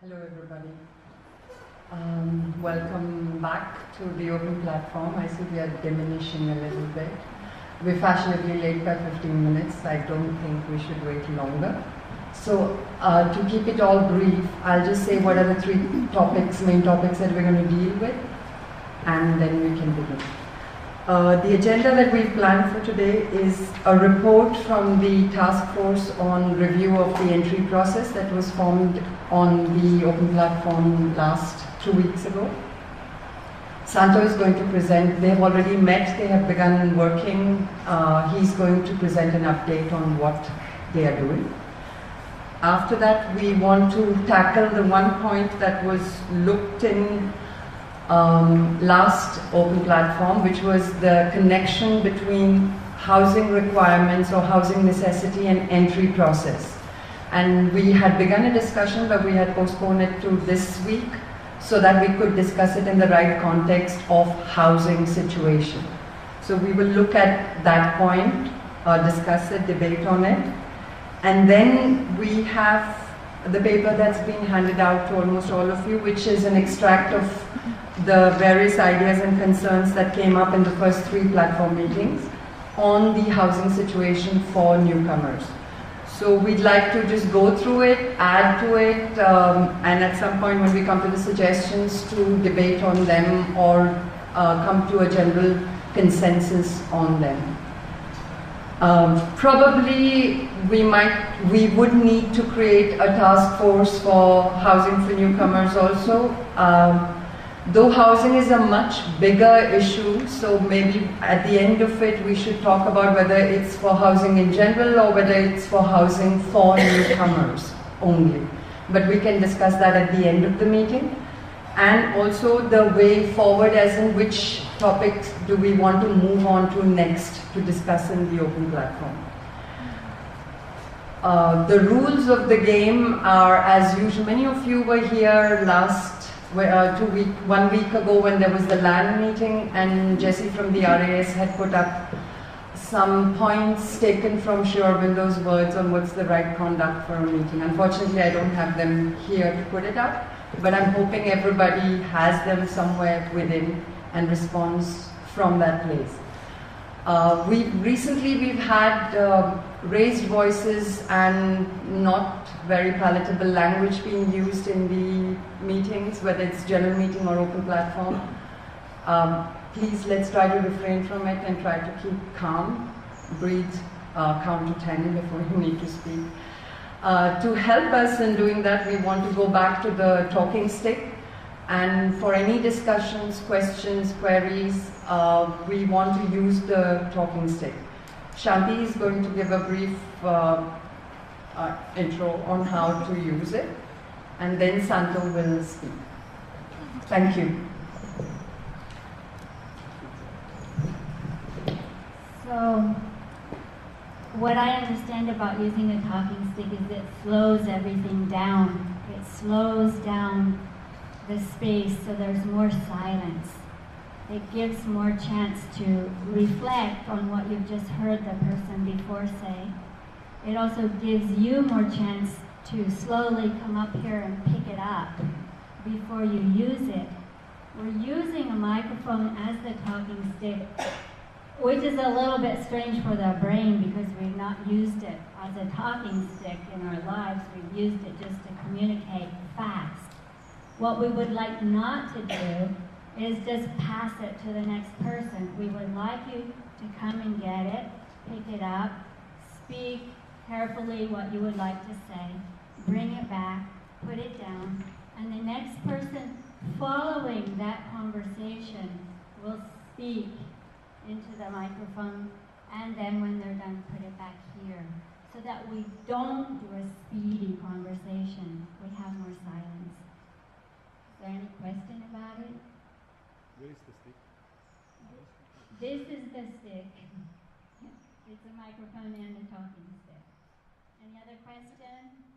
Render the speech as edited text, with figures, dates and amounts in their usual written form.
Hello everybody. Welcome back to the open platform. I see we are diminishing a little bit. We're fashionably late by 15 minutes. I don't think we should wait longer. So to keep it all brief, I'll just say what are the three main topics that we're going to deal with, and then we can begin. The agenda that we've planned for today is a report from the task force on review of the entry process that was formed on the open platform last 2 weeks ago. Santo is going to present. They have already met, they have begun working. He's going to present an update on what they are doing. After that, we want to tackle the one point that was looked in last open platform, which was the connection between housing requirements or housing necessity and entry process. And we had begun a discussion, but we had postponed it to this week so that we could discuss it in the right context of housing situation. So we will look at that point, discuss it, debate on it. And then we have the paper that's been handed out to almost all of you, which is an extract of the various ideas and concerns that came up in the first 3 platform meetings on the housing situation for newcomers. So we'd like to just go through it, add to it, and at some point when we come to the suggestions, to debate on them or come to a general consensus on them. Probably we would need to create a task force for housing for newcomers also. Though housing is a much bigger issue, so maybe at the end of it we should talk about whether it's for housing in general or whether it's for housing for newcomers only. But we can discuss that at the end of the meeting. And also the way forward, as in which topics do we want to move on to next to discuss in the open platform. The rules of the game are as usual. Many of you were here last 1 week ago when there was the land meeting, and Jessie from the RAS had put up some points taken from Sri Aurobindo's words on what's the right conduct for a meeting. Unfortunately, I don't have them here to put it up, but I'm hoping everybody has them somewhere within and responds from that place. We've had raised voices and not very palatable language being used in the meetings, whether it's general meeting or open platform. Please, let's try to refrain from it and try to keep calm. Breathe, count to 10 before you need to speak. To help us in doing that, we want to go back to the talking stick. And for any discussions, questions, queries, we want to use the talking stick. Shanti is going to give a brief intro on how to use it, and then Santo will speak. Thank you. So, what I understand about using a talking stick is it slows everything down. It slows down the space so there's more silence. It gives more chance to reflect on what you've just heard the person before say. It also gives you more chance to slowly come up here and pick it up before you use it. We're using a microphone as the talking stick, which is a little bit strange for the brain because we've not used it as a talking stick in our lives. We've used it just to communicate fast. What we would like not to do is just pass it to the next person. We would like you to come and get it, pick it up, speak carefully what you would like to say, bring it back, put it down, and the next person following that conversation will speak into the microphone, and then when they're done, put it back here, so that we don't do a speedy conversation. We have more silence. Is there any question about it? Where is the stick? This is the stick. It's a microphone and a talking stick. Any other question?